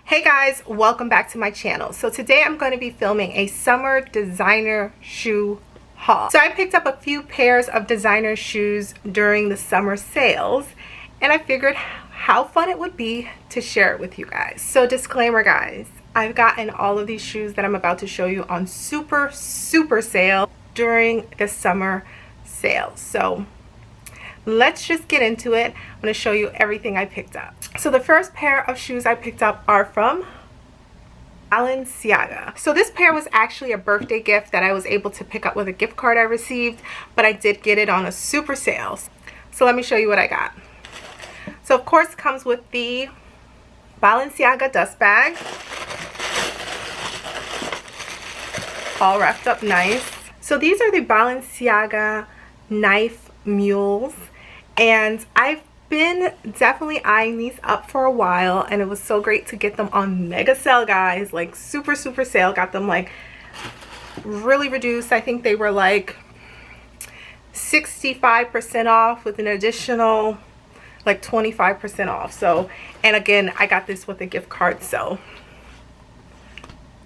Hey guys, welcome back to my channel. So today I'm going to be filming a summer designer shoe haul. So I picked up a few pairs of designer shoes during the summer sales, and I figured how fun it would be to share it with you guys. So disclaimer guys, I've gotten all of these shoes that I'm about to show you on super sale during the summer sales. So let's just get into it. I'm going to show you everything I picked up. So the first pair of shoes I picked up are from Balenciaga. So this pair was actually a birthday gift that I was able to pick up with a gift card I received, but I did get it on a super sale. So let me show you what I got. So of course it comes with the Balenciaga dust bag, all wrapped up nice. So these are the Balenciaga knife mules, and I've been definitely eyeing these up for a while, and it was so great to get them on mega sale guys, like super sale. Got them like really reduced. I think they were like 65% off with an additional like 25% off. So, and again, I got this with a gift card, so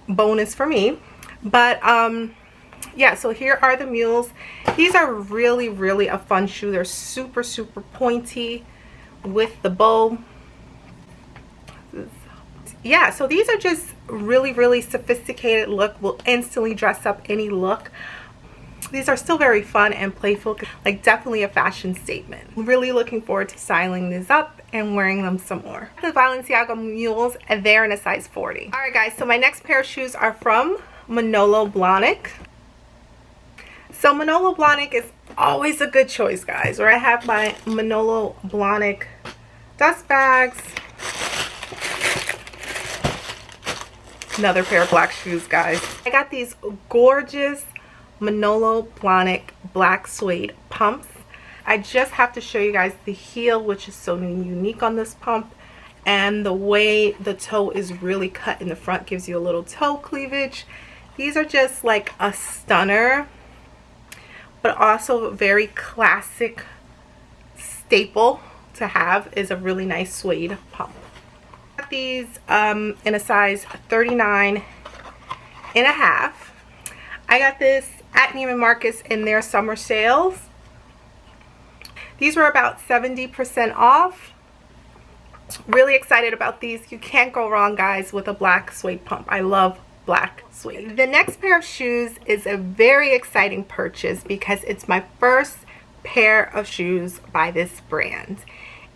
bonus for me. But yeah, so here are the mules. These are really a fun shoe. They're super pointy with the bow. Yeah, so these are just really sophisticated look. Will instantly dress up any look. These are still very fun and playful, like definitely a fashion statement. Really looking forward to styling these up and wearing them some more. The Balenciaga mules, and they're in a size 40. All right guys, so my next pair of shoes are from Manolo Blahnik. So Manolo Blahnik is always a good choice guys. Where I have my Manolo Blahnik dust bags. Another pair of black shoes guys. I got these gorgeous Manolo Blahnik black suede pumps. I just have to show you guys the heel, which is so unique on this pump, and the way the toe is really cut in the front gives you a little toe cleavage. These are just like a stunner, but also a very classic staple to have is a really nice suede pump. I got these in a size 39 and a half. I got this at Neiman Marcus in their summer sales. These were about 70% off. Really excited about these. You can't go wrong guys with a black suede pump. I love black suede. The next pair of shoes is a very exciting purchase because it's my first pair of shoes by this brand,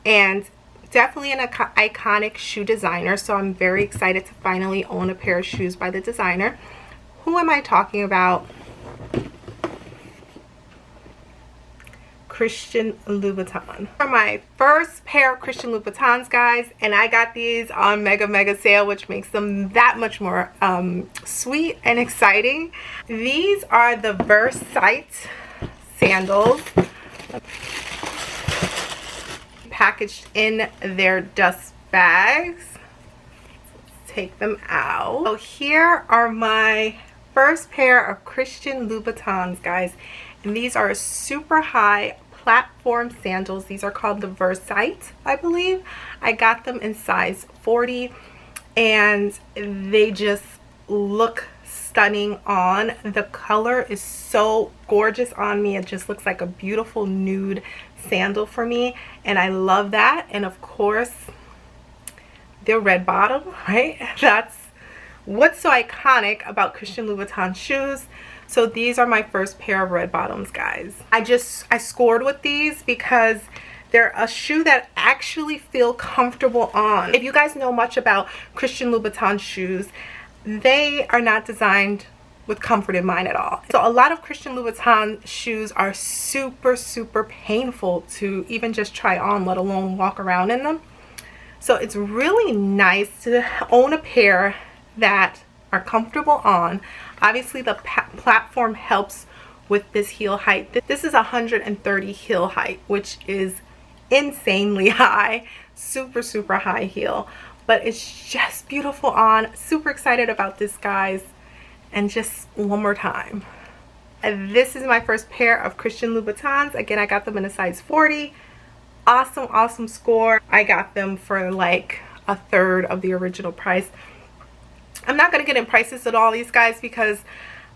and definitely an iconic shoe designer, so I'm very excited to finally own a pair of shoes by the designer. Who am I talking about? Christian Louboutin. For my first pair of Christian Louboutins guys, and I got these on mega sale, which makes them that much more sweet and exciting. These are the Versailles sandals, packaged in their dust bags. Let's take them out. So here are my first pair of Christian Louboutins guys, and these are super high platform sandals. These are called the Versailles, I believe. I got them in size 40, and they just look stunning on. The color is so gorgeous on me. It just looks like a beautiful nude sandal for me, and I love that. And of course, they're red bottom, right? That's what's so iconic about Christian Louboutin shoes. So these are my first pair of red bottoms guys. I scored with these because they're a shoe that actually feel comfortable on. If you guys know much about Christian Louboutin shoes, they are not designed with comfort in mind at all. So a lot of Christian Louboutin shoes are super painful to even just try on, let alone walk around in them. So it's really nice to own a pair that are comfortable on. Obviously the platform helps with this heel height. This is 130 heel height, which is insanely high. Super high heel, but it's just beautiful on. Super excited about this guys. And just one more time, this is my first pair of Christian Louboutins. Again, I got them in a size 40. Awesome score. I got them for like a third of the original price. I'm not going to get in prices at all these guys because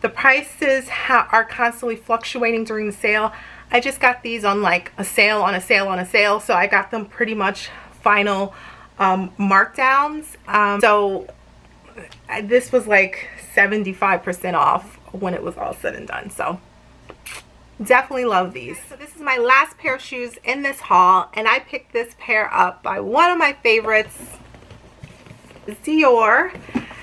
the prices are constantly fluctuating during the sale. I just got these on like a sale on a sale on a sale, so I got them pretty much final markdowns. So this was like 75% off when it was all said and done. So definitely love these. So this is my last pair of shoes in this haul, and I picked this pair up by one of my favorites, Dior.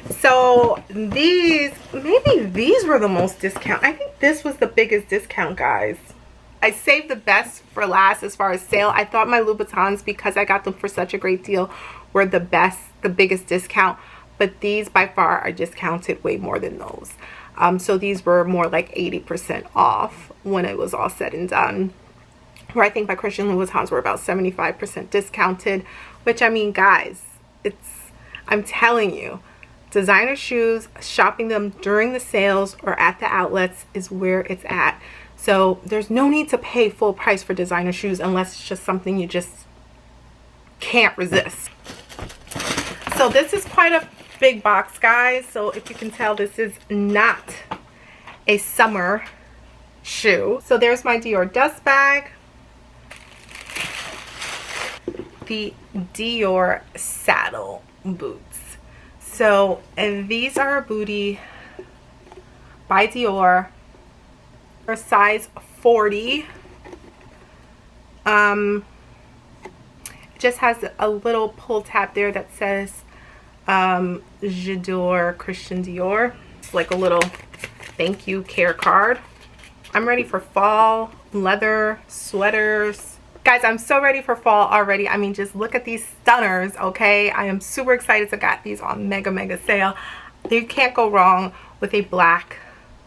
So these, maybe these were the most discount. I think this was the biggest discount, guys. I saved the best for last as far as sale. I thought my Louboutins, because I got them for such a great deal, were the biggest discount. But these by far are discounted way more than those. So these were more like 80% off when it was all said and done. Where I think my Christian Louboutins were about 75% discounted. Which, I mean, guys, I'm telling you, designer shoes, shopping them during the sales or at the outlets is where it's at. So there's no need to pay full price for designer shoes unless it's just something you just can't resist. So this is quite a big box, guys. So if you can tell, this is not a summer shoe. So there's my Dior dust bag, the Dior saddle boots. So, and these are a booty by Dior, for size 40. It just has a little pull tab there that says J'adore Christian Dior. It's like a little thank you care card. I'm ready for fall, leather, sweaters. Guys, I'm so ready for fall already. I mean, just look at these stunners, okay? I am super excited to get these on mega sale. You can't go wrong with a black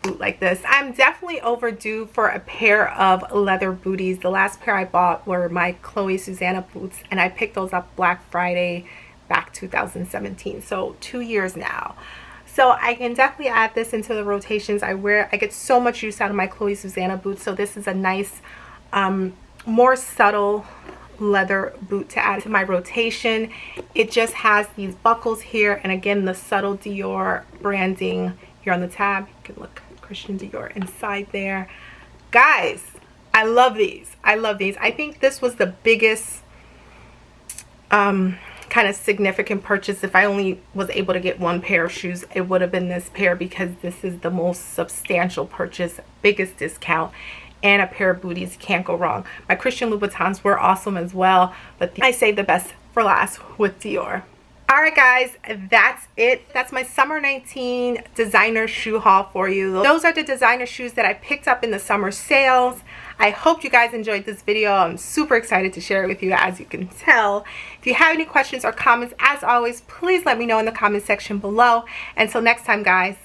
boot like this. I'm definitely overdue for a pair of leather booties. The last pair I bought were my Chloe Susanna boots, and I picked those up Black Friday back 2017. So 2 years now. So I can definitely add this into the rotations. I get so much use out of my Chloe Susanna boots. So this is a nice more subtle leather boot to add to my rotation. It just has these buckles here, and again the subtle Dior branding here on the tab. You can look Christian Dior inside there. Guys, I love these. I love these. I think this was the biggest kind of significant purchase. If I only was able to get one pair of shoes, it would have been this pair, because this is the most substantial purchase, biggest discount, and a pair of booties. Can't go wrong. My Christian Louboutins were awesome as well, but I saved the best for last with Dior. Alright guys, that's it. That's my summer 19 designer shoe haul for you. Those are the designer shoes that I picked up in the summer sales. I hope you guys enjoyed this video. I'm super excited to share it with you, as you can tell. If you have any questions or comments, as always, please let me know in the comment section below. Until next time, guys.